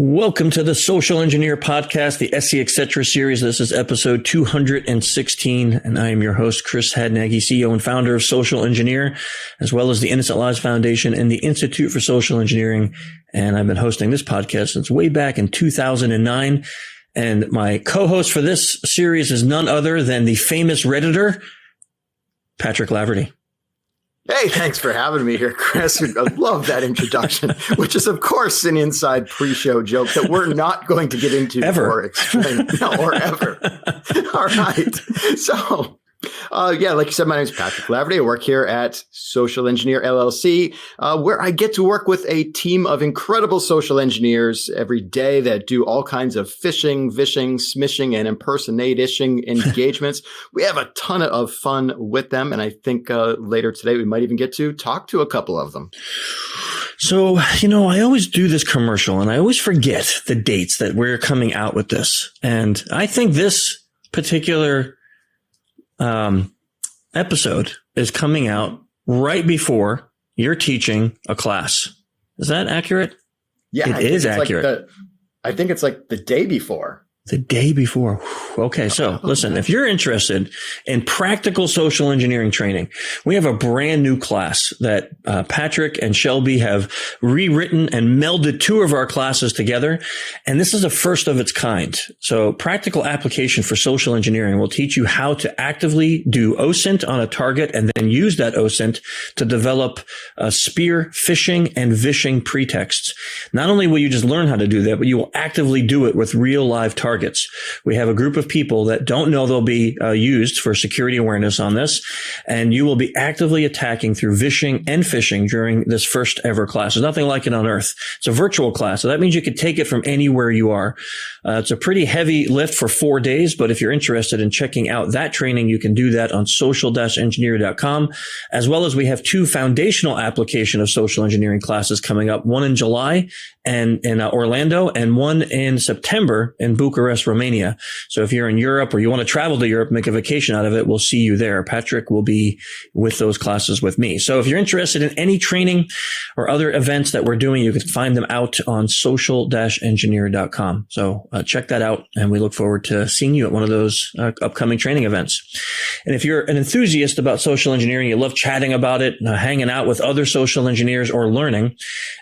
Welcome to the Social Engineer Podcast, the SE Etc. series. This is episode 216, and I am your host, Chris Hadnagy, CEO and founder of Social Engineer, as well as the Innocent Lives Foundation and the Institute for Social Engineering. And I've been hosting this podcast since way back in 2009. And my co-host for this series is none other than the famous Redditor, Patrick Laverty. Hey, thanks for having me here, Chris. I love that introduction, which is, of course, an inside pre-show joke that we're not going to get into ever. Or explain. No, or ever. All right. So, like you said, my name is Patrick Laverty. I work here at Social-Engineer LLC, where I get to work with a team of incredible social engineers every day that do all kinds of phishing, vishing, smishing, and impersonating engagements. We have a ton of fun with them, and I think later today we might even get to talk to a couple of them. So, I always do this commercial, and I always forget the dates that we're coming out with this. And I think this particular episode is coming out right before you're teaching a class. Is that accurate? Yeah, it is accurate. I think it's like the day before. The day before. Okay. So listen, if you're interested in practical social engineering training, we have a brand new class that Patrick and Shelby have rewritten and melded two of our classes together. And this is a first of its kind. So practical application for social engineering will teach you how to actively do OSINT on a target and then use that OSINT to develop spear phishing and vishing pretexts. Not only will you just learn how to do that, but you will actively do it with real live targets. We have a group of people that don't know they'll be used for security awareness on this, and you will be actively attacking through vishing and phishing during this first ever class. There's nothing like it on earth. It's a virtual class, so that means you can take it from anywhere you are. It's a pretty heavy lift for 4 days, but if you're interested in checking out that training, you can do that on social-engineer.com, as well as we have two foundational application of social engineering classes coming up, one in July and in Orlando, and one in September in Bucharest, Romania. So if you're in Europe or you want to travel to Europe, make a vacation out of it, we'll see you there. Patrick will be with those classes with me. So if you're interested in any training or other events that we're doing, you can find them out on social-engineer.com. So check that out, and we look forward to seeing you at one of those upcoming training events. And if you're an enthusiast about social engineering, you love chatting about it, hanging out with other social engineers or learning,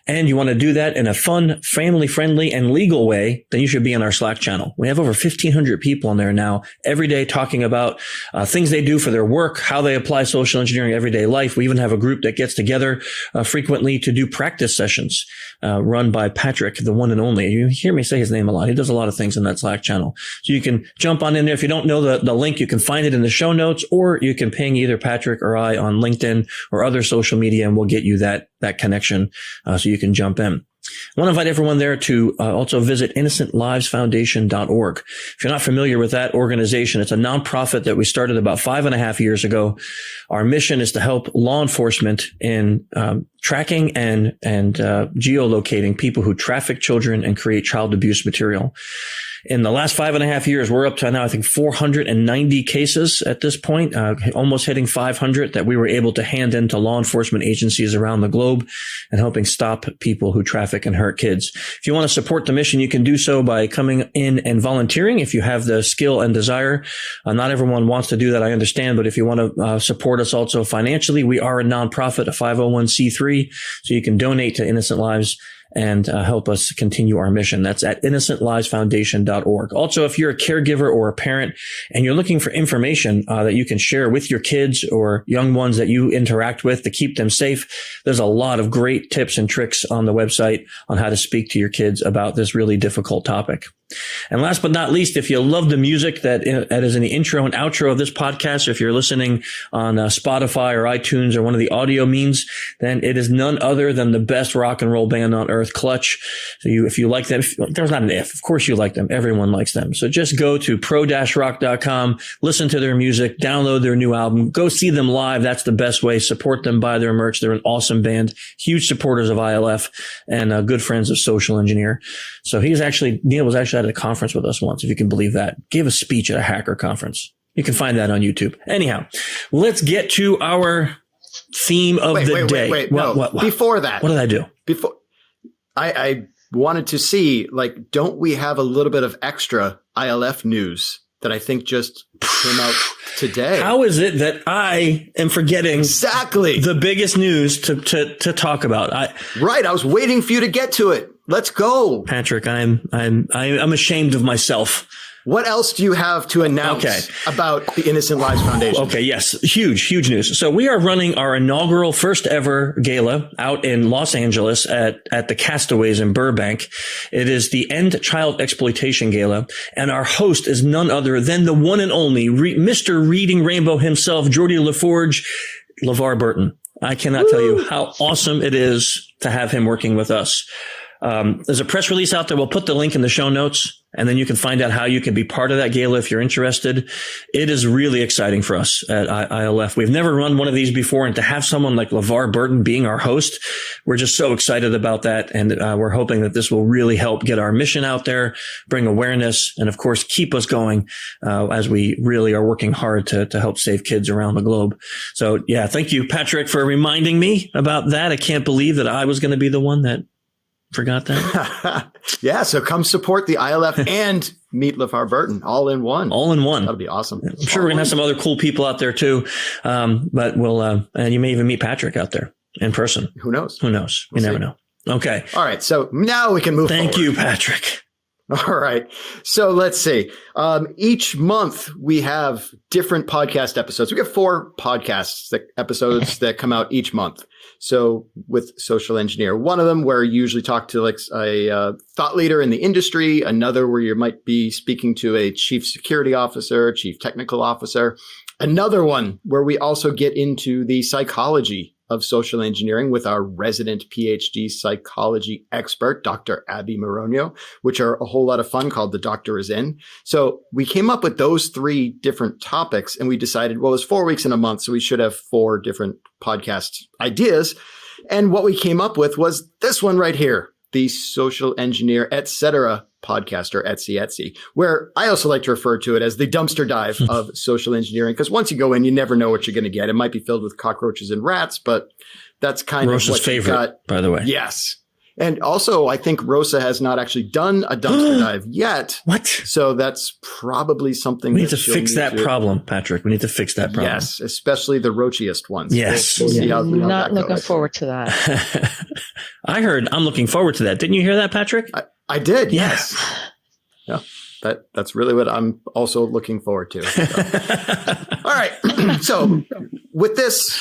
and you want to do that in a fun, family-friendly, and legal way, then you should be on our Slack channel. We have over 1,500 people on there now every day talking about things they do for their work, how they apply social engineering in everyday life. We even have a group that gets together frequently to do practice sessions run by Patrick, the one and only. You hear me say his name a lot. He does a lot of things in that Slack channel. So you can jump on in there. If you don't know the link, you can find it in the show notes, or you can ping either Patrick or I on LinkedIn or other social media, and we'll get you that connection so you can jump in. I want to invite everyone there to also visit innocentlivesfoundation.org. If you're not familiar with that organization, it's a nonprofit that we started about 5.5 years ago. Our mission is to help law enforcement in tracking and geolocating people who traffic children and create child abuse material. In the last 5.5 years, we're up to now, I think, 490 cases at this point, almost hitting 500 that we were able to hand into law enforcement agencies around the globe and helping stop people who traffic and hurt kids. If you want to support the mission, you can do so by coming in and volunteering if you have the skill and desire. Not everyone wants to do that, I understand, but if you want to support us also financially, we are a nonprofit, a 501c3, so you can donate to Innocent Lives and help us continue our mission. That's at innocentlivesfoundation.org. Also, if you're a caregiver or a parent and you're looking for information that you can share with your kids or young ones that you interact with to keep them safe, there's a lot of great tips and tricks on the website on how to speak to your kids about this really difficult topic. And last but not least, if you love the music that is in the intro and outro of this podcast, or if you're listening on Spotify or iTunes or one of the audio means, then it is none other than the best rock and roll band on earth, Clutch. So if you like them, there's not an if. Of course you like them. Everyone likes them. So just go to pro-rock.com, listen to their music, download their new album, go see them live. That's the best way. Support them, buy their merch. They're an awesome band, huge supporters of ILF and good friends of Social Engineer. So Neil was actually at a conference with us once, if you can believe that. Gave a speech at a hacker conference. You can find that on YouTube. Anyhow, let's get to our theme of the day. Wait. What? Before that. What did I do? I wanted to see, like, don't we have a little bit of extra ILF news that I think just came out today? How is it that I am forgetting exactly the biggest news to talk about? Right. I was waiting for you to get to it. Let's go. Patrick, I'm ashamed of myself. What else do you have to announce about the Innocent Lives Foundation? Okay, yes. Huge news. So we are running our inaugural first ever gala out in Los Angeles at the Castaways in Burbank. It is the End Child Exploitation Gala, and our host is none other than the one and only Mr. Reading Rainbow himself, Geordie LaForge, LeVar Burton. I cannot tell you how awesome it is to have him working with us. There's a press release out there. We'll put the link in the show notes, and then you can find out how you can be part of that gala if you're interested. It is really exciting for us at ILF. We've never run one of these before, and to have someone like LeVar Burton being our host, we're just so excited about that. And we're hoping that this will really help get our mission out there, bring awareness, and of course, keep us going as we really are working hard to help save kids around the globe. So yeah, thank you, Patrick, for reminding me about that. I can't believe that I was going to be the one that forgot that. Yeah, so come support the ILF and meet LeVar Burton all in one. All in one. That'll be awesome. I'm sure we're going to have some other cool people out there too. But we'll, and you may even meet Patrick out there in person. Who knows? Who knows? You never know. Okay. All right. So now we can move forward. Thank you, Patrick. All right. So let's see. Each month we have different podcast episodes. We have 4 episodes that come out each month. So with Social Engineer, one of them where you usually talk to like a thought leader in the industry, another where you might be speaking to a chief security officer, chief technical officer, another one where we also get into the psychology of social engineering with our resident PhD psychology expert, Dr. Abby Moronio, which are a whole lot of fun, called The Doctor Is In. So we came up with those 3 different topics, and we decided, well, there's 4 weeks in a month, so we should have 4 different podcast ideas. And what we came up with was this one right here, the Social Engineer, etc. podcast, or Etsy, where I also like to refer to it as the dumpster dive of social engineering, because once you go in, you never know what you're going to get. It might be filled with cockroaches and rats, but that's kind Rosa's of what favorite, you got. By the way. Yes. And also, I think Rosa has not actually done a dumpster dive yet. What? So that's probably something we need to fix that problem, Patrick. We need to fix that problem. Yes, especially the roachiest ones. Yes. We'll see how not that looking goes. forward to that. I heard I'm looking forward to that. Didn't you hear that, Patrick? I did. Yes. Yeah. That's really what I'm also looking forward to. So. All right. So with this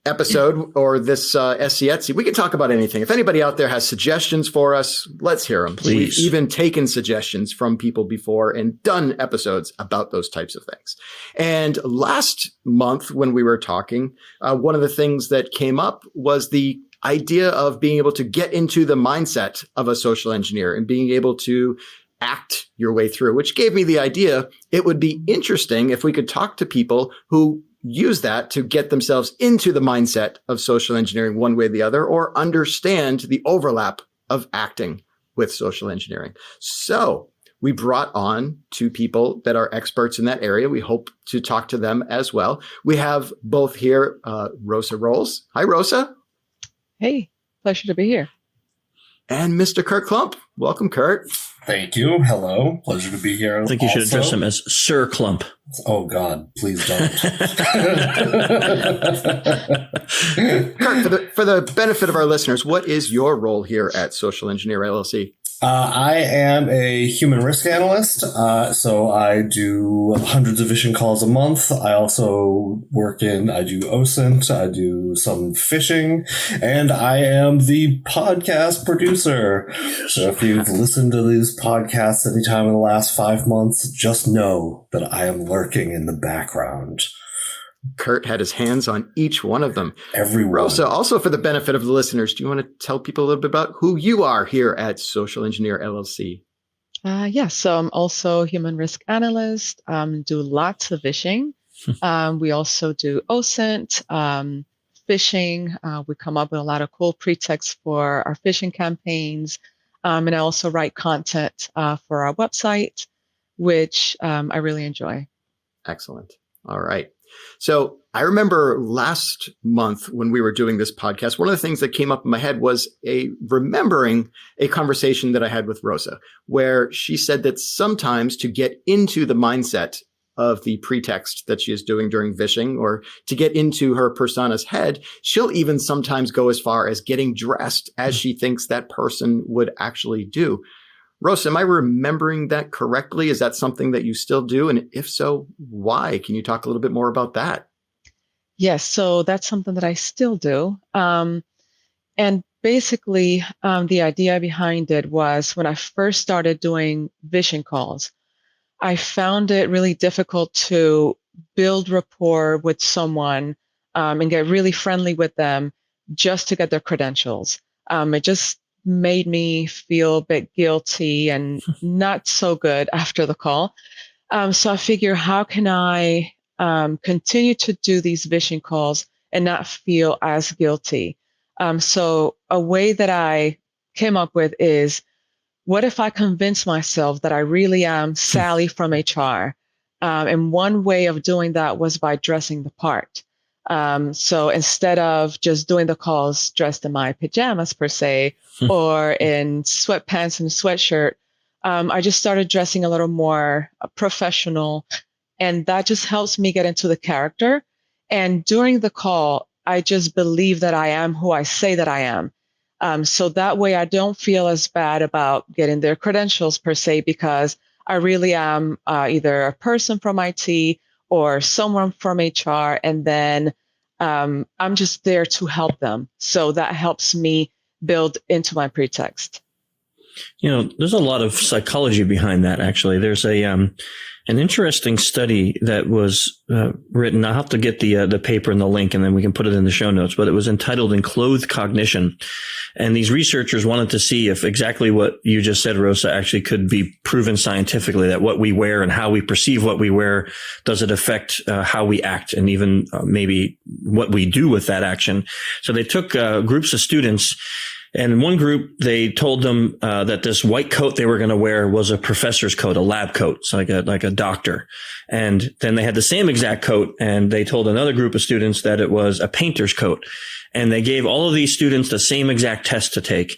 episode or this Etsy, we can talk about anything. If anybody out there has suggestions for us, let's hear them. Please. We've even taken suggestions from people before and done episodes about those types of things. And last month when we were talking, one of the things that came up was the idea of being able to get into the mindset of a social engineer and being able to act your way through, which gave me the idea it would be interesting if we could talk to people who use that to get themselves into the mindset of social engineering one way or the other, or understand the overlap of acting with social engineering. So we brought on 2 people that are experts in that area. We hope to talk to them as well. We have both here, Rosa Rowles. Hi, Rosa. Hey, pleasure to be here. And Mr. Curt Klump. Welcome, Curt. Thank you. Hello. Pleasure to be here. I think you should address him as Sir Klump. Oh, God. Please don't. Curt, for the benefit of our listeners, what is your role here at Social-Engineer LLC? I am a human risk analyst, so I do hundreds of phishing calls a month. I also I do OSINT, I do some phishing, and I am the podcast producer. So if you've listened to these podcasts anytime in the last 5 months, just know that I am lurking in the background. Curt had his hands on each one of them. Everyone. Rosa, also for the benefit of the listeners, do you want to tell people a little bit about who you are here at Social Engineer LLC? So I'm also a human risk analyst, do lots of phishing. We also do OSINT, phishing. We come up with a lot of cool pretexts for our phishing campaigns. And I also write content for our website, which I really enjoy. Excellent. All right. So I remember last month when we were doing this podcast, one of the things that came up in my head was remembering a conversation that I had with Rosa, where she said that sometimes to get into the mindset of the pretext that she is doing during vishing, or to get into her persona's head, she'll even sometimes go as far as getting dressed as she thinks that person would actually do. Rosa, am I remembering that correctly? Is that something that you still do? And if so, why? Can you talk a little bit more about that? Yes, so that's something that I still do. And basically, the idea behind it was when I first started doing vision calls, I found it really difficult to build rapport with someone and get really friendly with them just to get their credentials. It just made me feel a bit guilty and not so good after the call. So I figure, how can I continue to do these vision calls and not feel as guilty? So a way that I came up with is, what if I convince myself that I really am Sally from HR? And one way of doing that was by dressing the part. So instead of just doing the calls dressed in my pajamas per se, or in sweatpants and sweatshirt, I just started dressing a little more professional, and that just helps me get into the character. And during the call, I just believe that I am who I say that I am. So that way I don't feel as bad about getting their credentials per se, because I really am either a person from IT or someone from HR, and then I'm just there to help them. So that helps me build into my pretext. There's a lot of psychology behind that, actually. There's an interesting study that was written. I'll have to get the paper and the link, and then we can put it in the show notes, but it was entitled Enclothed Cognition. And these researchers wanted to see if exactly what you just said, Rosa, actually could be proven scientifically, that what we wear and how we perceive what we wear, does it affect how we act, and even maybe what we do with that action. So they took groups of students, and in one group, they told them that this white coat they were going to wear was a professor's coat, a lab coat, so like a doctor. And then they had the same exact coat, and they told another group of students that it was a painter's coat. And they gave all of these students the same exact test to take,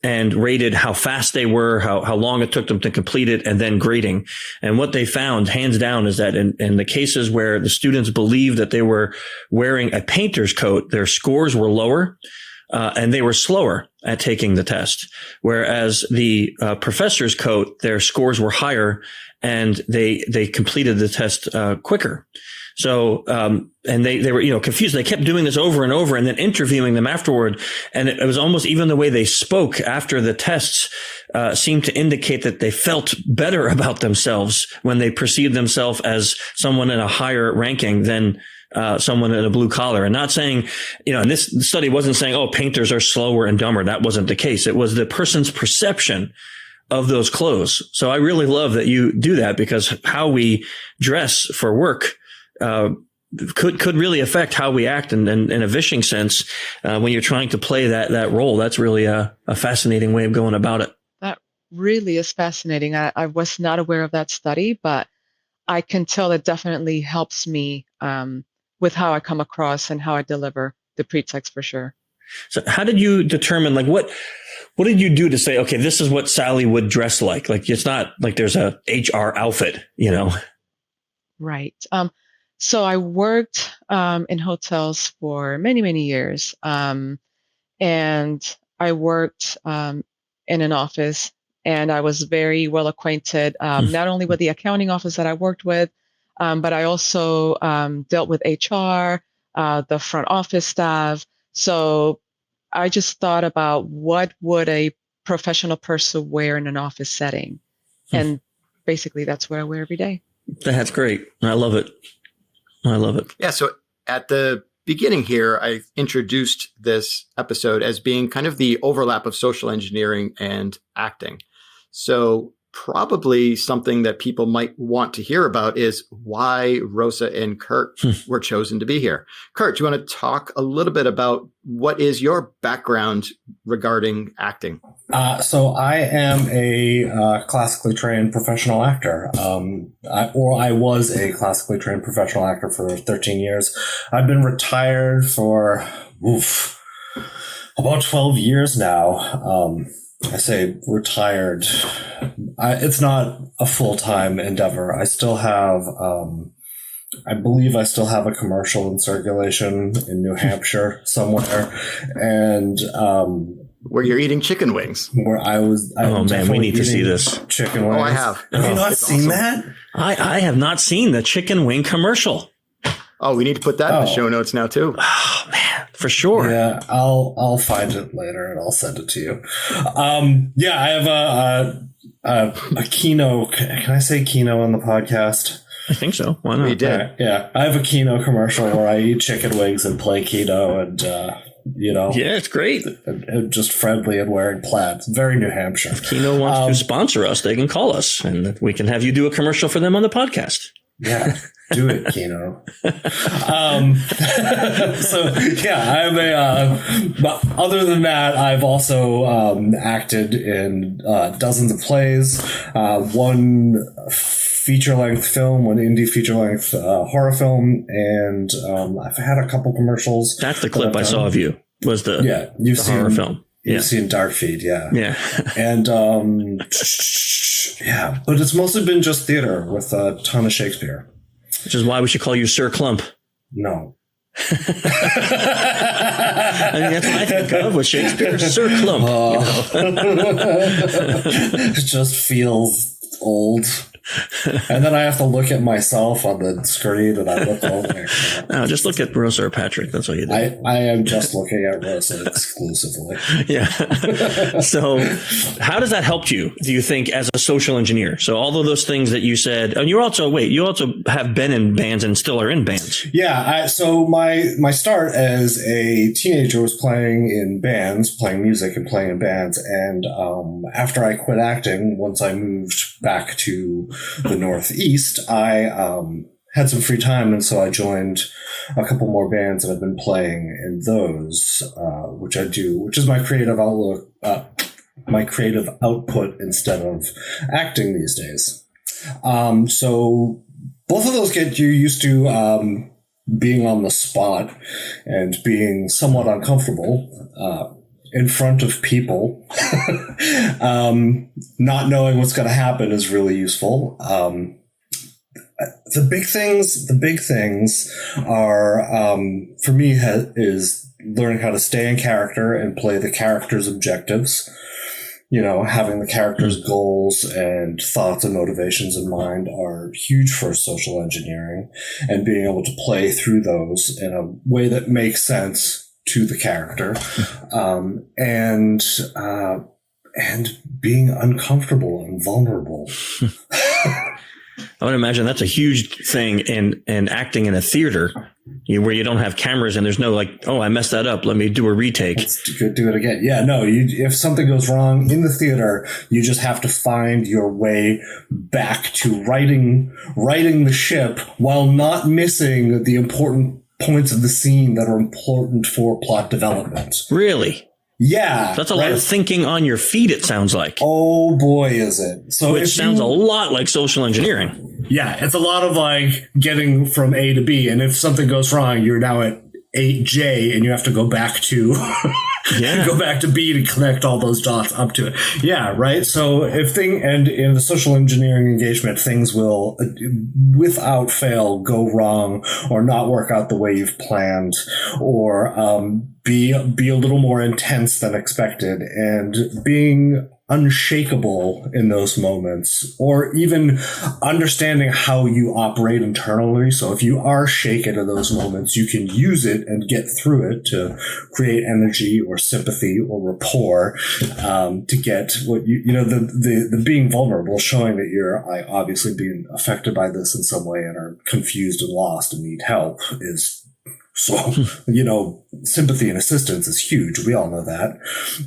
and rated how fast they were, how long it took them to complete it, and then grading. And what they found, hands down, is that in the cases where the students believed that they were wearing a painter's coat, their scores were lower. And they were slower at taking the test, whereas the professor's coat, their scores were higher, and they completed the test quicker. So, and they were, confused. They kept doing this over and over, and then interviewing them afterward. And it was almost even the way they spoke after the tests seemed to indicate that they felt better about themselves when they perceived themselves as someone in a higher ranking than someone in a blue collar. And not saying, and this study wasn't saying, oh, painters are slower and dumber. That wasn't the case. It was the person's perception of those clothes. So I really love that you do that, because how we dress for work could really affect how we act in a vishing sense when you're trying to play that role. That's really a fascinating way of going about it. That really is fascinating. I was not aware of that study, but I can tell it definitely helps me with how I come across and how I deliver the pretext, for sure. So how did you determine, what did you do to say, okay, this is what Sally would dress like? Like, it's not like there's a HR outfit, Right. So I worked in hotels for many, many years. And I worked in an office, and I was very well acquainted, not only with the accounting office that I worked with, but I also dealt with HR, the front office staff. So I just thought about, what would a professional person wear in an office setting? And basically that's what I wear every day. That's great. I love it. Yeah. So at the beginning here, I introduced this episode as being kind of the overlap of social engineering and acting. So probably something that people might want to hear about is why Rosa and Curt were chosen to be here. Curt, do you want to talk a little bit about what is your background regarding acting? So I am a classically trained professional actor, I was a classically trained professional actor for 13 years. I've been retired for about 12 years now. I say retired. It's not a full-time endeavor. I still have, I believe I still have a commercial in circulation in New Hampshire somewhere. And, where you're eating chicken wings. Where I was. Oh man, we need to see this. Chicken wings. Oh, I have. Have you not seen awesome. that? I have not seen the chicken wing commercial. Oh, we need to put that in the show notes now too. Oh man, for sure. Yeah, I'll find it later and I'll send it to you. Yeah, I have a Kino. Can I say Kino on the podcast? I think so. Why not? We did. Yeah, I have a Kino commercial where I eat chicken wings and play Kino, and Yeah, it's great. and just friendly and wearing plaid. It's very New Hampshire. Kino wants to sponsor us. They can call us, and we can have you do a commercial for them on the podcast. Yeah, do it, Kino. So yeah, but other than that, I've also acted in dozens of plays, one feature-length film, one indie feature-length horror film, and I've had a couple commercials. That's the clip I saw of you. Was the you've the seen horror film? You've seen Dark Feed, yeah. And yeah, but it's mostly been just theater with a ton of Shakespeare. Which is why we should call you Sir Klump. No. I mean, that's what I think of with Shakespeare. Sir Klump. It just feels old. And then I have to look at myself on the screen and I look over. No, just look at Rosa or Patrick. That's what you do. I am just looking at Rosa exclusively. Yeah. So how does that help you, do you think, as a social engineer? So all of those things that you said, and you also have been in bands and still are in bands. Yeah. So my start as a teenager was playing in bands, playing music and playing in bands. And after I quit acting, once I moved back to the Northeast, I had some free time, and so I joined a couple more bands, and I've been playing in those, which I do, which is my creative output instead of acting these days. So both of those get you used to being on the spot and being somewhat uncomfortable in front of people. Not knowing what's going to happen is really useful. The big things are, for me, is learning how to stay in character and play the character's objectives. Having the character's goals and thoughts and motivations in mind are huge for social engineering, and being able to play through those in a way that makes sense to the character, and being uncomfortable and vulnerable. I would imagine that's a huge thing in acting in a theater, where you don't have cameras and there's no I messed that up, let me do a retake. Let's do it again. Yeah, no, if something goes wrong in the theater, you just have to find your way back to righting the ship while not missing the important points of the scene that are important for plot development. Really? Yeah. That's a lot of thinking on your feet, it sounds like. Oh, boy, is it. So which sounds a lot like social engineering. Yeah, it's a lot of getting from A to B. And if something goes wrong, you're now at 8J and you have to go back to go back to B to connect all those dots up to it. Yeah, right. So and in the social engineering engagement, things will without fail go wrong or not work out the way you've planned, or be a little more intense than expected, and being unshakable in those moments, or even understanding how you operate internally. So if you are shaken in those moments, you can use it and get through it to create energy or sympathy or rapport, to get what the being vulnerable, showing that you're obviously being affected by this in some way and are confused and lost and need help, is So, sympathy and assistance is huge. We all know that,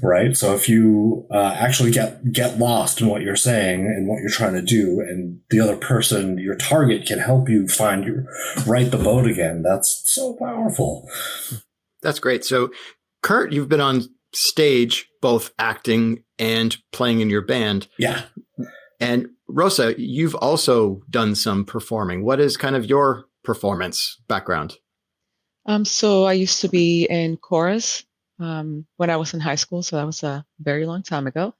right? So if you actually get lost in what you're saying and what you're trying to do, and the other person, your target, can help you right the boat again, that's so powerful. That's great. So, Curt, you've been on stage, both acting and playing in your band. Yeah. And Rosa, you've also done some performing. What is kind of your performance background? So I used to be in chorus when I was in high school, so that was a very long time ago.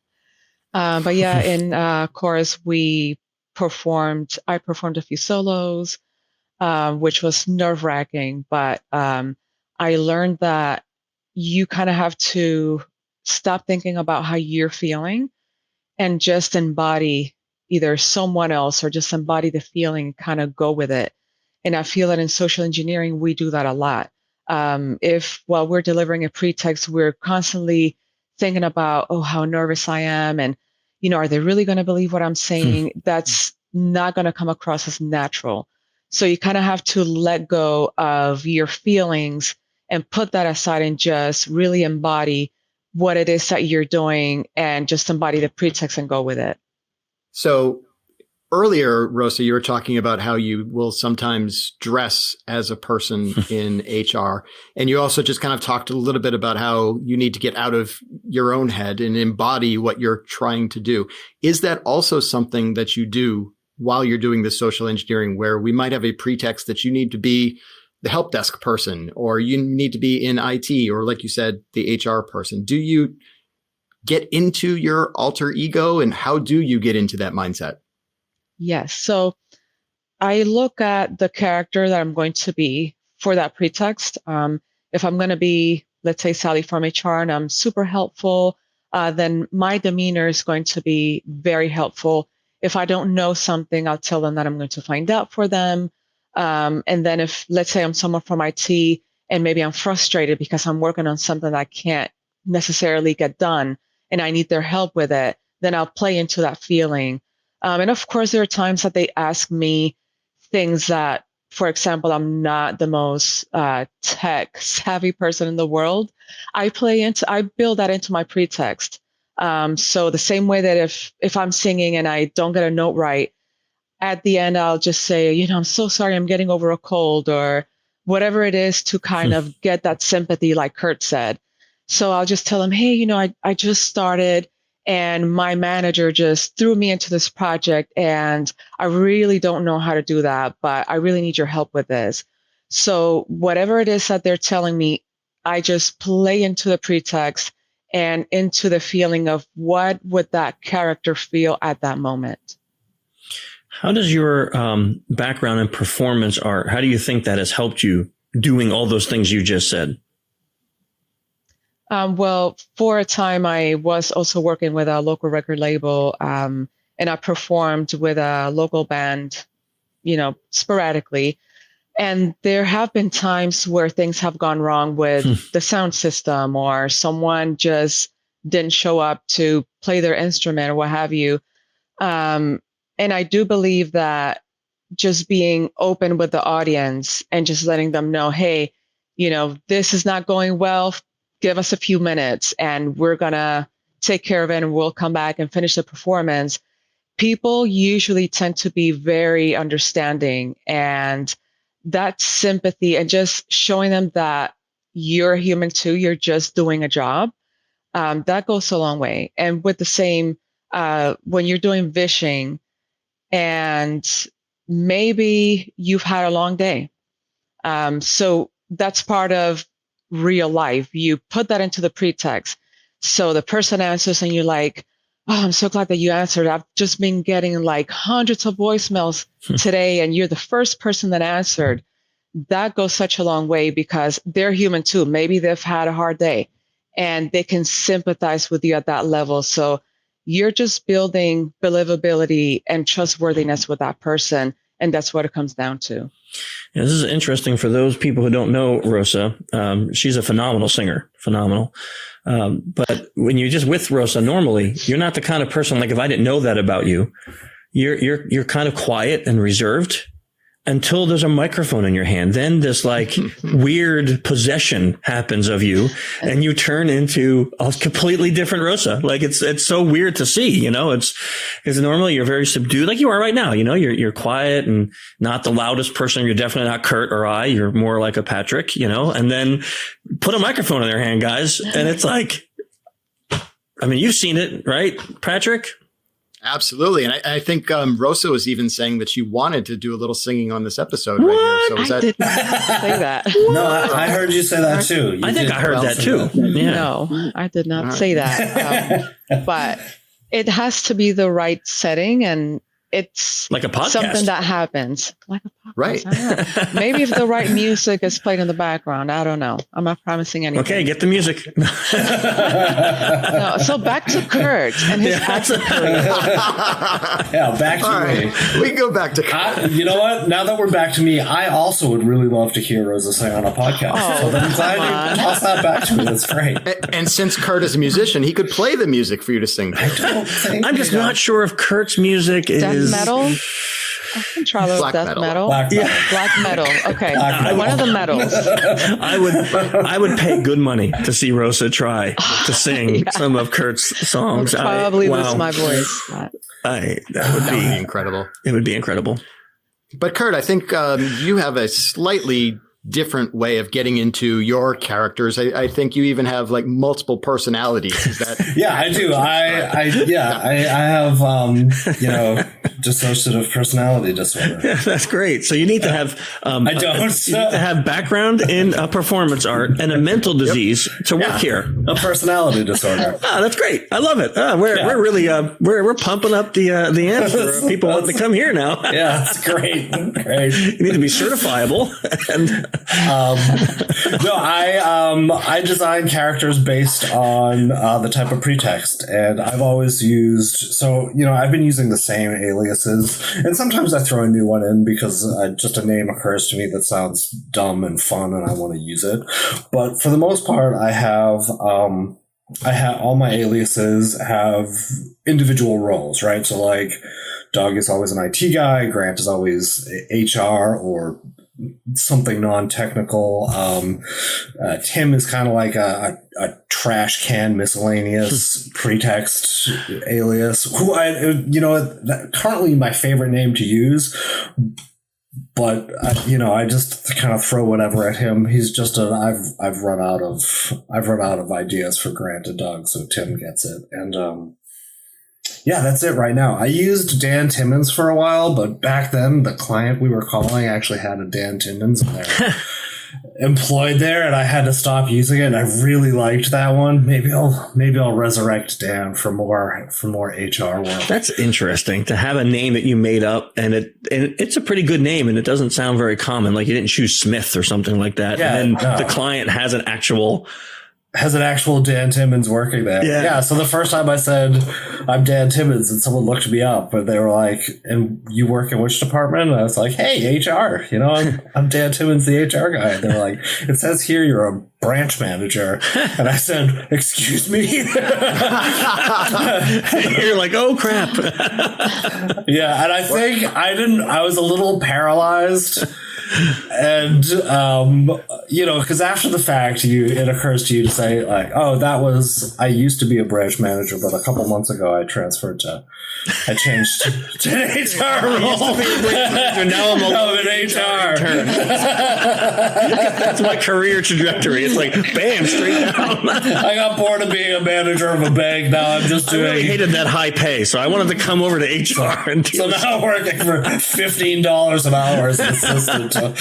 But yeah, in chorus I performed a few solos, which was nerve-wracking, but I learned that you kind of have to stop thinking about how you're feeling and just embody either someone else or just embody the feeling, kind of go with it. And I feel that in social engineering, we do that a lot. If while we're delivering a pretext, we're constantly thinking about, oh, how nervous I am. And, are they really going to believe what I'm saying? That's not going to come across as natural. So you kind of have to let go of your feelings and put that aside and just really embody what it is that you're doing and just embody the pretext and go with it. So earlier, Rosa, you were talking about how you will sometimes dress as a person in HR. And you also just kind of talked a little bit about how you need to get out of your own head and embody what you're trying to do. Is that also something that you do while you're doing this social engineering, where we might have a pretext that you need to be the help desk person, or you need to be in IT, or like you said, the HR person? Do you get into your alter ego, and how do you get into that mindset? Yes. So I look at the character that I'm going to be for that pretext. If I'm going to be, let's say, Sally from HR, and I'm super helpful, then my demeanor is going to be very helpful. If I don't know something, I'll tell them that I'm going to find out for them. And then if, let's say, I'm someone from IT and maybe I'm frustrated because I'm working on something that I can't necessarily get done and I need their help with it, then I'll play into that feeling. And of course, there are times that they ask me things that, for example, I'm not the most tech savvy person in the world. I build that into my pretext. So the same way that if I'm singing and I don't get a note right, at the end, I'll just say, I'm so sorry, I'm getting over a cold, or whatever it is, to kind of get that sympathy, like Curt said. So I'll just tell them, hey, I just started and my manager just threw me into this project and I really don't know how to do that, but I really need your help with this. So whatever it is that they're telling me, I just play into the pretext and into the feeling of what would that character feel at that moment. How does your background in performance art, how do you think that has helped you doing all those things you just said? Well, for a time, I was also working with a local record label, and I performed with a local band, sporadically. And there have been times where things have gone wrong with the sound system, or someone just didn't show up to play their instrument or what have you. And I do believe that just being open with the audience and just letting them know, hey, this is not going well. Give us a few minutes and we're going to take care of it and we'll come back and finish the performance. People usually tend to be very understanding, and that sympathy and just showing them that you're human too, you're just doing a job, that goes a long way. And with the same, when you're doing vishing and maybe you've had a long day. So that's part of real life. You put that into the pretext. So the person answers and you're like, oh, I'm so glad that you answered. I've just been getting like hundreds of voicemails today and you're the first person that answered. That goes such a long way because they're human too. Maybe they've had a hard day and they can sympathize with you at that level. So you're just building believability and trustworthiness with that person. And that's what it comes down to. Yeah, this is interesting for those people who don't know Rosa. She's a phenomenal singer, phenomenal. But when you're just with Rosa, normally you're not the kind of person, like if I didn't know that about you, you're kind of quiet and reserved. until there's a microphone in your hand. Then this like weird possession happens of you and you turn into a completely different Rosa. Like it's so weird to see, you know, it's because normally you're very subdued like you are right now. You know, you're quiet and not the loudest person. You're definitely not Curt or I. You're more like a Patrick, you know, and then put a microphone in their hand, guys. And it's like, I mean, you've seen it, right, Patrick? Absolutely. And I think Rosa was even saying that she wanted to do a little singing on this episode right here. So was I that? did not say that. No, I heard you say that too. I think I heard that too. Yeah. No, I did not say that. But it has to be the right setting, and it's Like a podcast. something that happens. Like a podcast. Right. I don't know. Maybe if the right music is played in the background. I don't know. I'm not promising anything. Okay, get the music. No, so back to Curt and his accent career. Yeah, back to All me. right. We can go back to You know what? Now that we're back to me, I also would really love to hear Rosa sing on a podcast. Oh, so I'm glad you tossed that back to me. That's great. and since Curt is a musician, he could play the music for you to sing. I'm just not sure if Kurt's music Death is metal? I can try a little Black death metal. metal. Black metal. Black metal. Okay. Black metal. One of the metals. I would pay good money to see Rosa try to sing Yeah. some of Kurt's songs. Probably wow. lose my voice. But That would That would be be incredible. it would be incredible. But Curt, I think you have a slightly different way of getting into your characters. I think you even have like multiple personalities. Is that? Yeah, I do. I have, dissociative personality disorder. Yeah, that's great. So you need to have I don't. you need to have background in performance art and a mental disease to work here. A personality disorder. Ah, that's great. I love it. We're really we're pumping up the amps for people wanting to come here now. Yeah, it's great. Great. You need to be certifiable. And I design characters based on the type of pretext, and I've always used. I've been using the same aliases, and sometimes I throw a new one in because just a name occurs to me that sounds dumb and fun, and I want to use it. But for the most part, I have all my aliases have individual roles, right? So like, Doug is always an IT guy, Grant is always HR or something non-technical. Tim is kind of like a trash can miscellaneous pretext alias. Currently my favorite name to use, but I just kind of throw whatever at him. He's just I've run out of ideas for Grant and Doug, so Tim gets it. And yeah, that's it right now. I used Dan Timmons for a while, but back then the client we were calling actually had a Dan Timmons in there. Employed there, and I had to stop using it. And I really liked that one. Maybe I'll resurrect Dan for more HR work. that's interesting to have a name that you made up, and it's a pretty good name, and it doesn't sound very common. Like you didn't choose Smith or something like that. Yeah, and then no. the client has an actual Dan Timmons working there. Yeah. So the first time I said I'm Dan Timmons, and someone looked me up, and they were like, "And you work in which department?" And I was like, "Hey, HR. I'm Dan Timmons, the HR guy." And they're like, "It says here you're a branch manager." And I said, "Excuse me." You're like, oh crap. Yeah, and I think I was a little paralyzed. And, because after the fact, it occurs to you to say, like, oh, I used to be a branch manager, but a couple months ago I changed to an HR role. Now I'm in HR. That's my career trajectory. It's like, bam, straight down. I got bored of being a manager of a bank. Now I'm just I doing. really hated that high pay, so I wanted to come over to HR and do So now I'm working for $15 an hour as an assistant to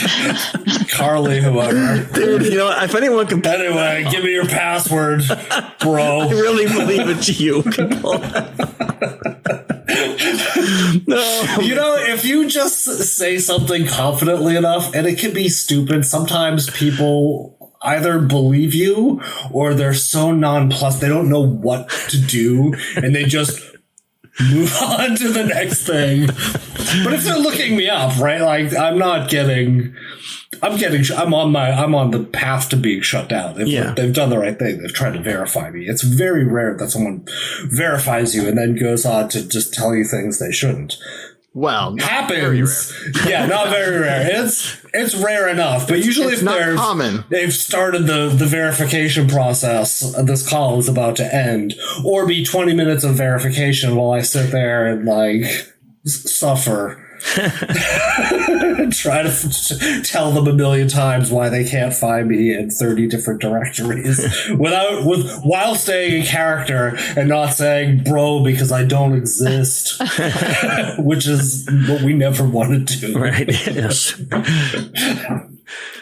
Carly, whoever. Dude, if anyone can, Anyway, give me your password, bro. I really believe it's you. No. If you just say something confidently enough, and it can be stupid, sometimes people either believe you or they're so nonplussed, they don't know what to do, and they just move on to the next thing. But if they're looking me up, right? Like I'm on the path to being shut down. They've done the right thing. They've tried to verify me. It's very rare that someone verifies you and then goes on to just tell you things they shouldn't. Well, happens. Yeah, not very rare. It's rare enough, but usually it's if not common. They've started the verification process, this call is about to end, or be 20 minutes of verification while I sit there and like suffer. Try to tell them a million times why they can't find me in 30 different directories while staying in character and not saying bro because I don't exist, which is what we never want to do. Right. Yes.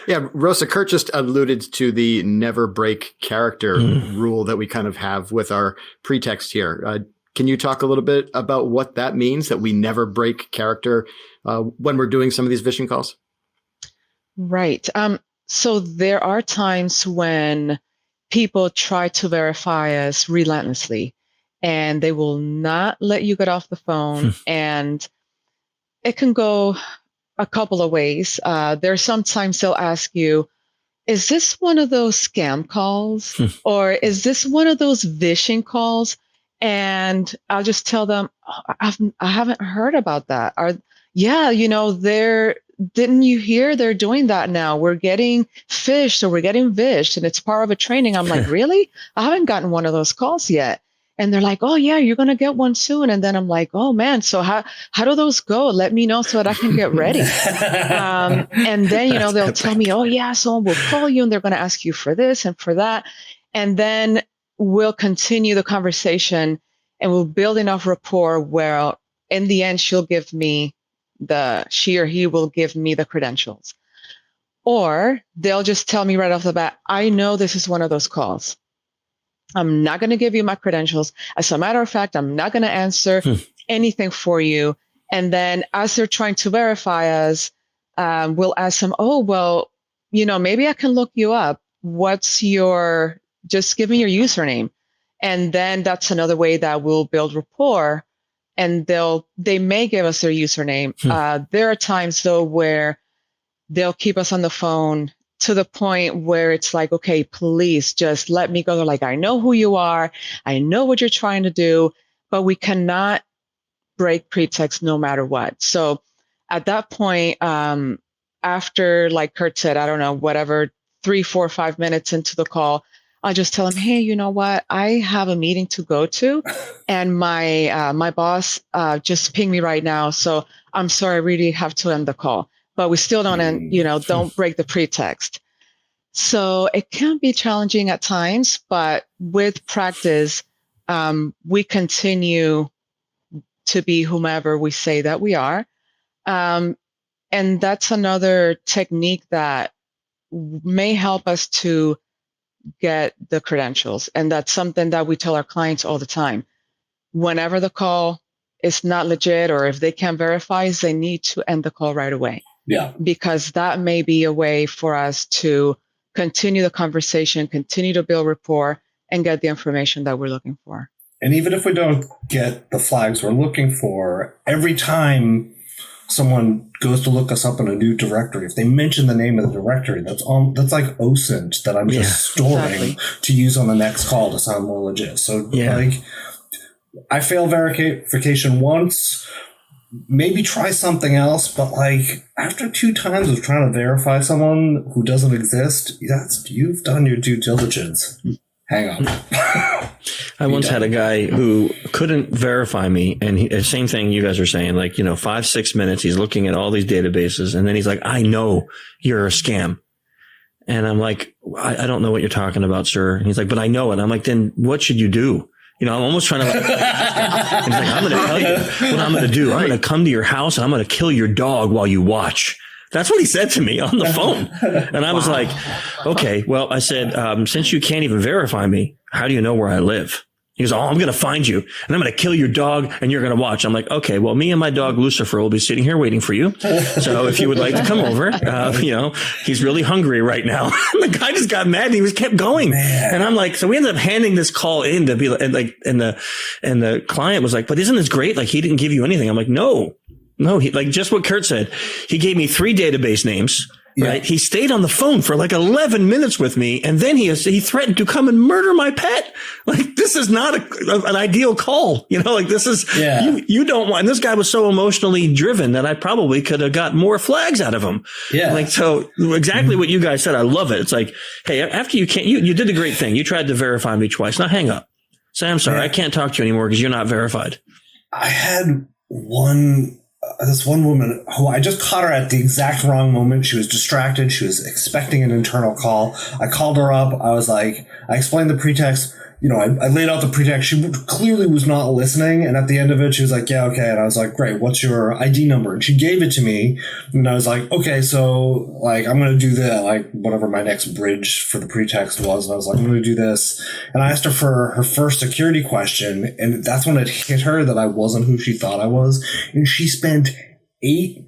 Yeah, Rosa, Curt just alluded to the never break character rule that we kind of have with our pretext here. Can you talk a little bit about what that means, that we never break character when we're doing some of these phishing calls? Right. So there are times when people try to verify us relentlessly, and they will not let you get off the phone. And it can go a couple of ways. There are sometimes they'll ask you, is this one of those scam calls? Or is this one of those phishing calls? And I'll just tell them, I haven't heard about that. Didn't you hear they're doing that now? We're getting phished or we're getting vished, and it's part of a training. I'm like, really? I haven't gotten one of those calls yet. And they're like, oh yeah, you're going to get one soon. And then I'm like, oh man, so how do those go? Let me know so that I can get ready. And then, they'll tell me, oh yeah, someone will call you and they're going to ask you for this and for that. And then we'll continue the conversation and we'll build enough rapport where in the end, she or he will give me the credentials. Or they'll just tell me right off the bat, I know this is one of those calls. I'm not going to give you my credentials. As a matter of fact, I'm not going to answer anything for you. And then as they're trying to verify us, we'll ask them, oh, well, maybe I can look you up. Just give me your username. And then that's another way that we'll build rapport, and they may give us their username. There are times though where they'll keep us on the phone to the point where it's like, okay, please just let me go. They're like, I know who you are. I know what you're trying to do, but we cannot break pretext no matter what. So at that point, after, like Curt said, I don't know, whatever, 3, 4, 5 minutes into the call, I'll just tell him, hey, you know what? I have a meeting to go to, and my boss just pinged me right now. So I'm sorry, I really have to end the call. But we still don't break the pretext. So it can be challenging at times, but with practice, we continue to be whomever we say that we are. And that's another technique that may help us to get the credentials. And that's something that we tell our clients all the time. Whenever the call is not legit, or if they can't verify, they need to end the call right away. Yeah. Because that may be a way for us to continue the conversation, continue to build rapport, and get the information that we're looking for. And even if we don't get the flags we're looking for, every time someone goes to look us up in a new directory, if they mention the name of the directory, that's like OSINT that I'm just storing to use on the next call to sound more legit. So I fail verification once, maybe try something else, but like after 2 times of trying to verify someone who doesn't exist, you've done your due diligence. Hang on. I once had a guy who couldn't verify me, and same thing you guys are saying, 5-6 minutes, he's looking at all these databases, and then he's like, I know you're a scam. And I'm like, I don't know what you're talking about, sir. And he's like, but I know it. I'm like, then what should you do? I'm almost trying to and he's like, I'm going to tell you what I'm going to do. I'm going to come to your house and I'm going to kill your dog while you watch. That's what he said to me on the phone. And I was like, okay, well, I said, since you can't even verify me, how do you know where I live? He goes, oh, I'm going to find you and I'm going to kill your dog and you're going to watch. I'm like, okay, well, me and my dog Lucifer will be sitting here waiting for you. So if you would like to come over, he's really hungry right now. The guy just got mad and he kept going. Man. And I'm like, so we ended up handing this call in to be like, and the client was like, but isn't this great? Like, he didn't give you anything. I'm like, no, he, like just what Curt said. He gave me 3 database names right? He stayed on the phone for like 11 minutes with me. And then he threatened to come and murder my pet. Like, this is not an ideal call. Like this is, you don't want, and this guy was so emotionally driven that I probably could have got more flags out of him. Yeah. Like, so exactly what you guys said. I love it. It's like, hey, after you did a great thing. You tried to verify me twice. Now hang up. Say, I'm sorry. I can't talk to you anymore because you're not verified. I had this one woman who I just caught her at the exact wrong moment. She was distracted. She was expecting an internal call. I called her up. I was like, I explained the pretext. I laid out the pretext. She clearly was not listening. And at the end of it, she was like, yeah, okay. And I was like, great. What's your ID number? And she gave it to me. And I was like, okay, so like, I'm going to do that, like whatever my next bridge for the pretext was. And I was like, I'm going to do this. And I asked her for her first security question. And that's when it hit her that I wasn't who she thought I was. And she spent 18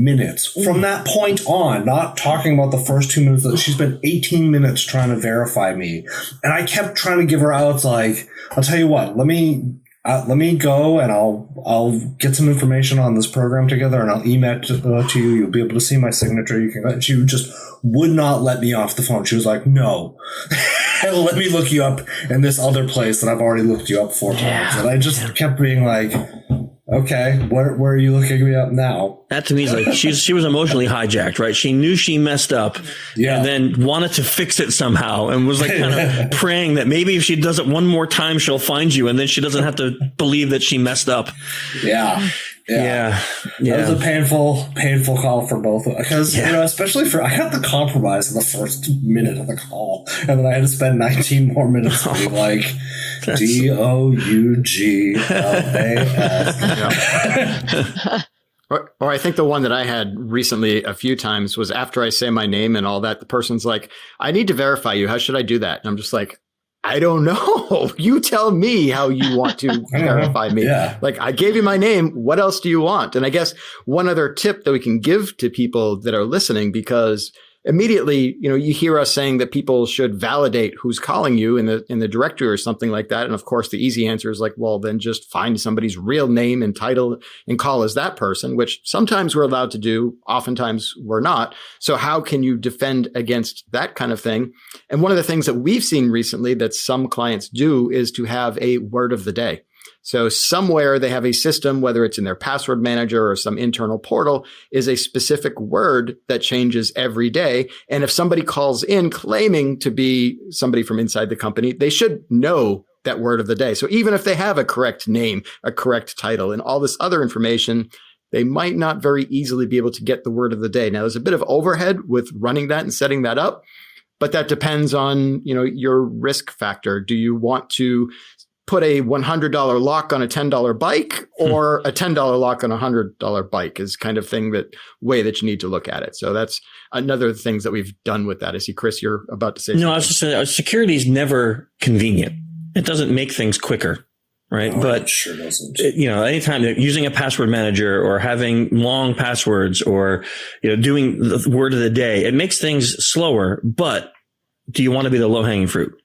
minutes from that point on, not talking about the first 2 minutes. She spent 18 minutes trying to verify me, and I kept trying to give her outs. Like, I'll tell you what, let me go and I'll get some information on this program together, and I'll email it to you. You'll be able to see my signature. You can. She just would not let me off the phone. She was like, no. Let me look you up in this other place that I've already looked you up 4 times. And I just kept being like, okay, where are you looking me up now? That to me is like she was emotionally hijacked, right? She knew she messed up and then wanted to fix it somehow and was like kind of praying that maybe if she does it one more time, she'll find you and then she doesn't have to believe that she messed up. Yeah. That was a painful call for both because, especially I got the compromise in the first minute of the call and then I had to spend 19 more minutes being like, DOUGLAS. Or I think the one that I had recently a few times was after I say my name and all that, the person's like, I need to verify you. How should I do that? And I'm just like, I don't know. You tell me how you want to verify me. Yeah. Like, I gave you my name. What else do you want? And I guess one other tip that we can give to people that are listening, because immediately, you hear us saying that people should validate who's calling you in the directory or something like that. And of course, the easy answer is like, well, then just find somebody's real name and title and call as that person, which sometimes we're allowed to do. Oftentimes we're not. So how can you defend against that kind of thing? And one of the things that we've seen recently that some clients do is to have a word of the day. So somewhere they have a system, whether it's in their password manager or some internal portal, is a specific word that changes every day. And if somebody calls in claiming to be somebody from inside the company, they should know that word of the day. So even if they have a correct name, a correct title, and all this other information, they might not very easily be able to get the word of the day. Now, there's a bit of overhead with running that and setting that up, but that depends on, your risk factor. Do you want to put a $100 lock on a $10 bike or a $10 lock on a $100 bike is kind of way that you need to look at it. So that's another things that we've done with that. I see, Chris, you're about to say something. No, I was just saying, security is never convenient. It doesn't make things quicker, right? No, but it sure doesn't. Anytime using a password manager or having long passwords or, doing the word of the day, it makes things slower, but do you want to be the low hanging fruit?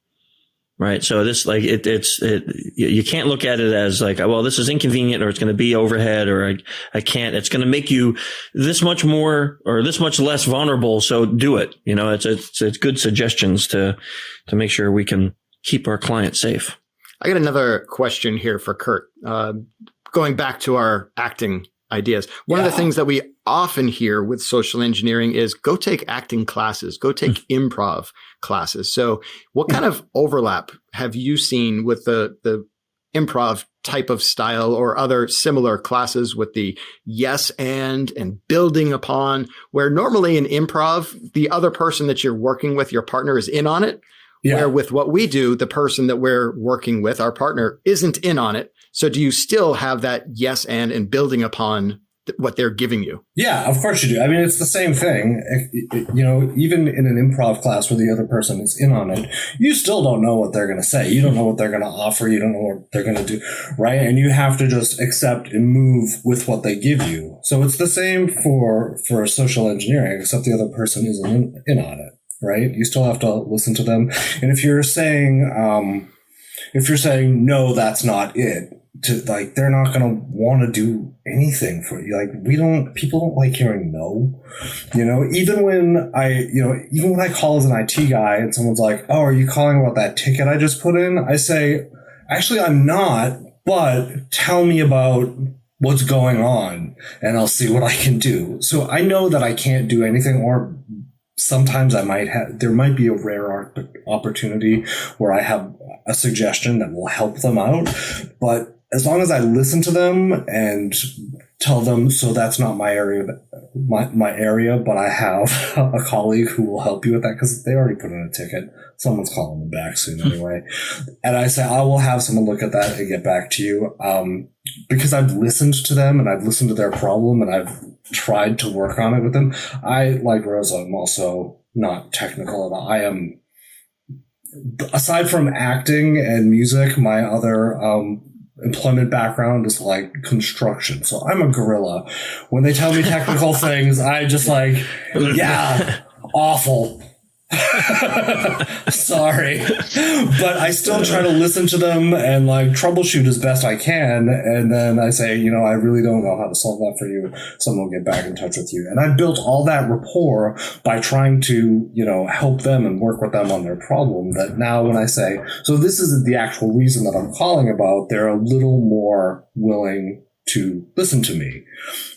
Right. So this, like, you can't look at it as like, well, this is inconvenient or it's going to be overhead or I can't, it's going to make you this much more or this much less vulnerable. So do it. It's good suggestions to make sure we can keep our clients safe. I got another question here for Curt. Going back to our acting ideas. One of the things that we often hear with social engineering is go take acting classes, go take improv classes. So what kind of overlap have you seen with the improv type of style or other similar classes with the yes and building upon, where normally in improv, the other person that you're working with, your partner, is in on it? Yeah. Where with what we do, the person that we're working with, our partner, isn't in on it. So do you still have that yes and building upon what they're giving you? Yeah, of course you do. I mean, it's the same thing. Even in an improv class where the other person is in on it, you still don't know what they're going to say. You don't know what they're going to offer. You don't know what they're going to do, right? And you have to just accept and move with what they give you. So it's the same for social engineering, except the other person isn't in on it, right? You still have to listen to them. And if you're saying no, that's not it, they're not going to want to do anything for you. Like people don't like hearing no, even when I call as an IT guy and someone's like, oh, are you calling about that ticket I just put in? I say, actually, I'm not, but tell me about what's going on and I'll see what I can do. So I know that I can't do anything, or sometimes there might be a rare opportunity where I have a suggestion that will help them out. But as long as I listen to them and tell them, so that's not my area, but I have a colleague who will help you with that because they already put in a ticket. Someone's calling them back soon anyway. And I say, I will have someone look at that and get back to you. Because I've listened to them and I've listened to their problem and I've tried to work on it with them. I, like Rosa, I'm also not technical at all. I am, aside from acting and music, my other employment background is like construction. So I'm a gorilla. When they tell me technical things, I just like, yeah, awful. Sorry. But I still try to listen to them and like troubleshoot as best I can. And then I say, I really don't know how to solve that for you. Someone will get back in touch with you. And I built all that rapport by trying to, help them and work with them on their problem, that now when I say, so this is the actual reason that I'm calling about, they're a little more willing to listen to me,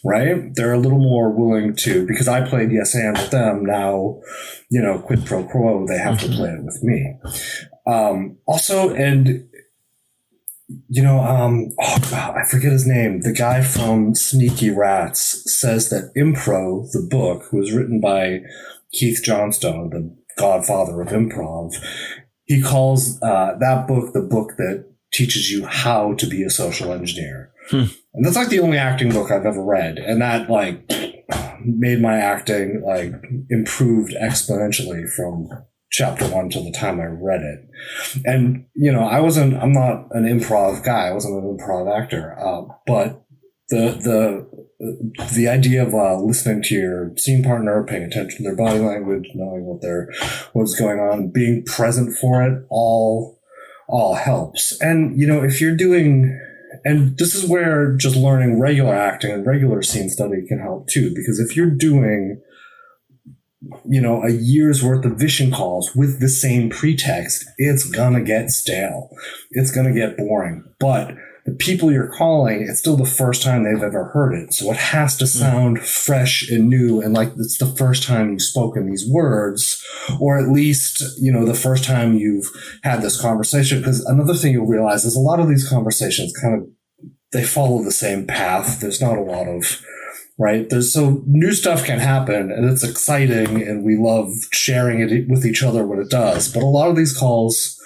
right? They're a little more willing to, because I played yes and with them. Now, quid pro quo, they have to play it with me. Also, and I forget his name. The guy from Sneaky Rats says that Impro, the book, was written by Keith Johnstone, the godfather of improv. He calls that book the book that teaches you how to be a social engineer. And that's like the only acting book I've ever read. And that like made my acting like improved exponentially from chapter 1 to the time I read it. And, I'm not an improv guy. I wasn't an improv actor. But the idea of listening to your scene partner, paying attention to their body language, knowing what's going on, being present for it, all helps. And, if you're doing, and this is where just learning regular acting and regular scene study can help too, because if you're doing, a year's worth of vision calls with the same pretext, it's gonna get stale. It's gonna get boring. But the people you're calling, it's still the first time they've ever heard it. So it has to sound fresh and new, and like it's the first time you've spoken these words, or at least, the first time you've had this conversation. Because another thing you'll realize is a lot of these conversations they follow the same path. There's not a lot of, right? So new stuff can happen and it's exciting and we love sharing it with each other when it does. But a lot of these calls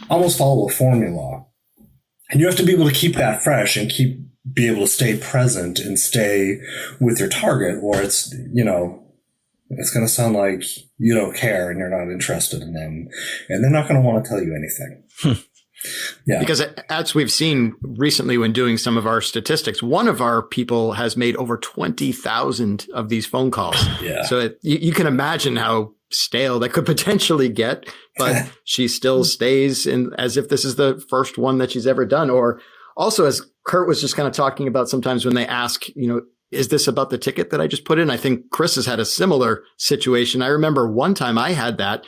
almost follow a formula. And you have to be able to keep that fresh and be able to stay present and stay with your target, or it's, it's going to sound like you don't care and you're not interested in them, and they're not going to want to tell you anything. Yeah. Because as we've seen recently when doing some of our statistics, one of our people has made over 20,000 of these phone calls. Yeah. So you can imagine how stale that could potentially get, but she still stays in as if this is the first one that she's ever done. Or also, as Curt was just kind of talking about, sometimes when they ask, is this about the ticket that I just put in? I think Chris has had a similar situation. I remember one time I had that,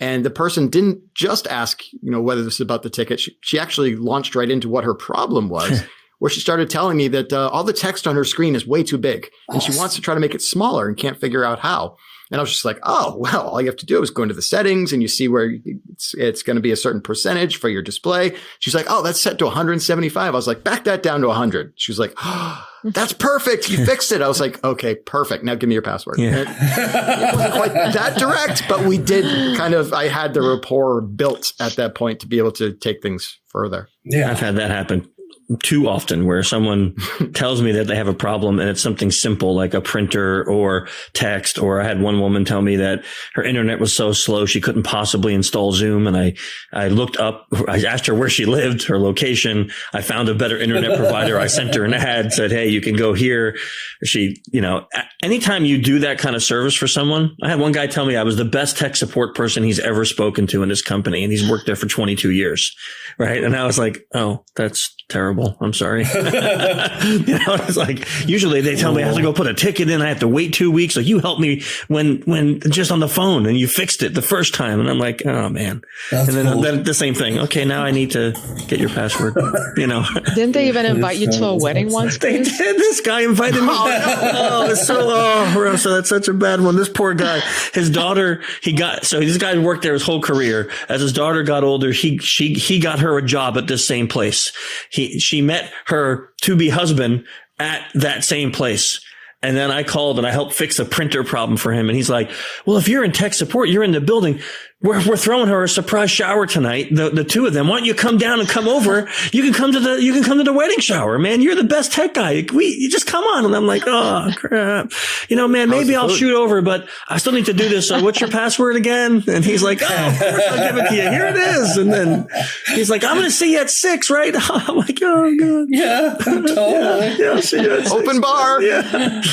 and the person didn't just ask, whether this is about the ticket. She actually launched right into what her problem was, where she started telling me that all the text on her screen is way too big and she wants to try to make it smaller and can't figure out how. And I was just like, oh, well, all you have to do is go into the settings and you see where it's going to be a certain percentage for your display. She's like, oh, that's set to 175. I was like, back that down to 100. She was like, oh, that's perfect. You fixed it. I was like, okay, perfect. Now give me your password. Yeah. It wasn't quite that direct, but we did I had the rapport built at that point to be able to take things further. Yeah, I've had that happen too often, where someone tells me that they have a problem and it's something simple like a printer or text. Or I had one woman tell me that her internet was so slow she couldn't possibly install Zoom. And I looked up, I asked her where she lived, her location. I found a better internet provider. I sent her an ad, said, hey, you can go here. She, anytime you do that kind of service for someone, I had one guy tell me I was the best tech support person he's ever spoken to in his company. And he's worked there for 22 years. Right. And I was like, oh, that's terrible. terrible. I'm sorry. It's like, usually they tell me I have to go put a ticket in. I have to wait 2 weeks. Like, you helped me when just on the phone and you fixed it the first time. And I'm like, oh man. That's and then, cool. then the same thing. Okay, now I need to get your password, Didn't they even invite you to a wedding once? They did. This guy invited me. Rosa, that's such a bad one. This poor guy, his daughter, this guy worked there his whole career. As his daughter got older, he got her a job at this same place. She met her to-be husband at that same place. And then I called and I helped fix a printer problem for him. And he's like, well, if you're in tech support, you're in the building. We're throwing her a surprise shower tonight. The two of them. Why don't you come down and come over? You can come to the wedding shower, man. You're the best tech guy. You just come on. And I'm like, oh crap. Man, maybe I'll shoot over, but I still need to do this. So what's your password again? And he's like, oh, of course I'll give it to you. Here it is. And then he's like, I'm going to see you at 6, right? I'm like, oh God. Yeah, totally. Yeah, see you at 6. Open bar. Yeah.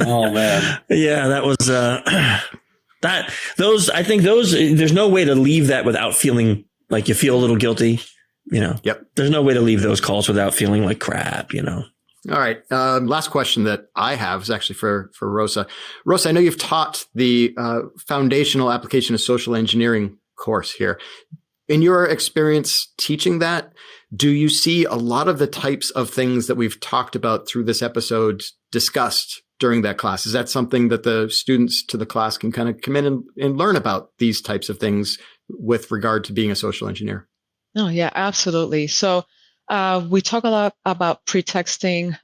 Oh man. Yeah, that was, I think there's no way to leave that without feeling like you feel a little guilty, Yep. There's no way to leave those calls without feeling like crap, All right. Last question that I have is actually for Rosa. Rosa, I know you've taught the foundational application of social engineering course here. In your experience teaching that, do you see a lot of the types of things that we've talked about through this episode discussed during that class? Is that something that the students to the class can kind of come in and learn about these types of things with regard to being a social engineer? Oh, yeah, absolutely. So we talk a lot about pretexting.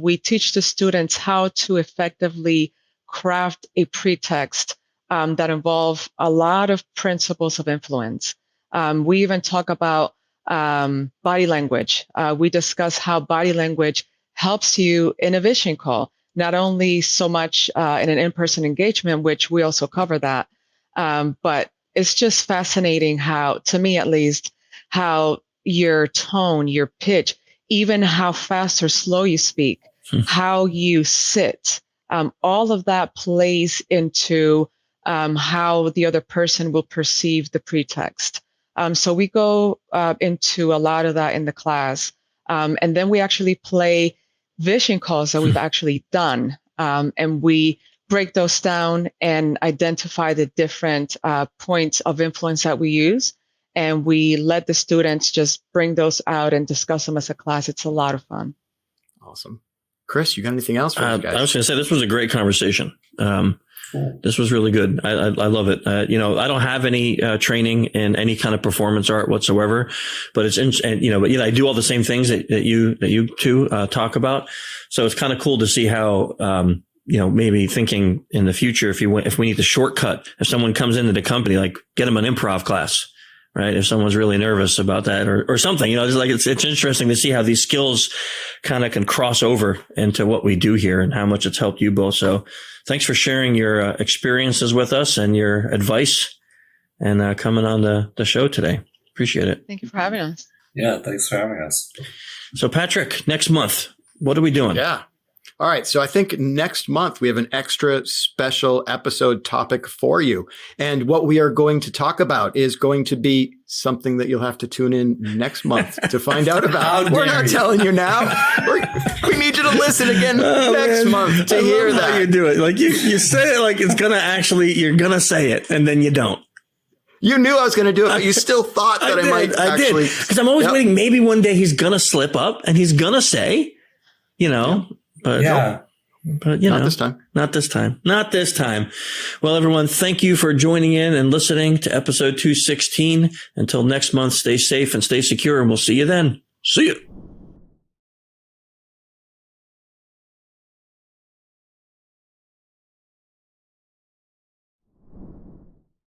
We teach the students how to effectively craft a pretext that involve a lot of principles of influence. We even talk about body language. We discuss how body language helps you in a vision call, not only so much in an in-person engagement, which we also cover that, but it's just fascinating how, to me at least, how your tone, your pitch, even how fast or slow you speak, how you sit, all of that plays into how the other person will perceive the pretext. So we go into a lot of that in the class. And then we actually play vision calls that we've actually done. And we break those down and identify the different points of influence that we use. And we let the students just bring those out and discuss them as a class. It's a lot of fun. Awesome. Chris, you got anything else for us guys? I was going to say, this was a great conversation. This was really good. I love it. I don't have any training in any kind of performance art whatsoever, but I do all the same things that you two talk about. So it's kind of cool to see how, maybe thinking in the future, if we need to shortcut, if someone comes into the company, like get them an improv class, right? If someone's really nervous about that or something, it's interesting to see how these skills kind of can cross over into what we do here and how much it's helped you both. So thanks for sharing your experiences with us and your advice and coming on the show today. Appreciate it. Thank you for having us. Yeah, thanks for having us. So Patrick, next month, what are we doing? Yeah. All right. So I think next month we have an extra special episode topic for you. And what we are going to talk about is going to be something that you'll have to tune in next month to find out about. We're not telling you now. We need you to listen again next month to hear that. How you do it. Like you say it like it's going to you're going to say it and then you don't. You knew I was going to do it, but you still thought that I might actually. Because I'm always waiting. Maybe one day he's going to slip up and he's going to say, but yeah. But not this time. Not this time. Well, everyone, thank you for joining in and listening to episode 216. Until next month, stay safe and stay secure, and we'll see you then. See you.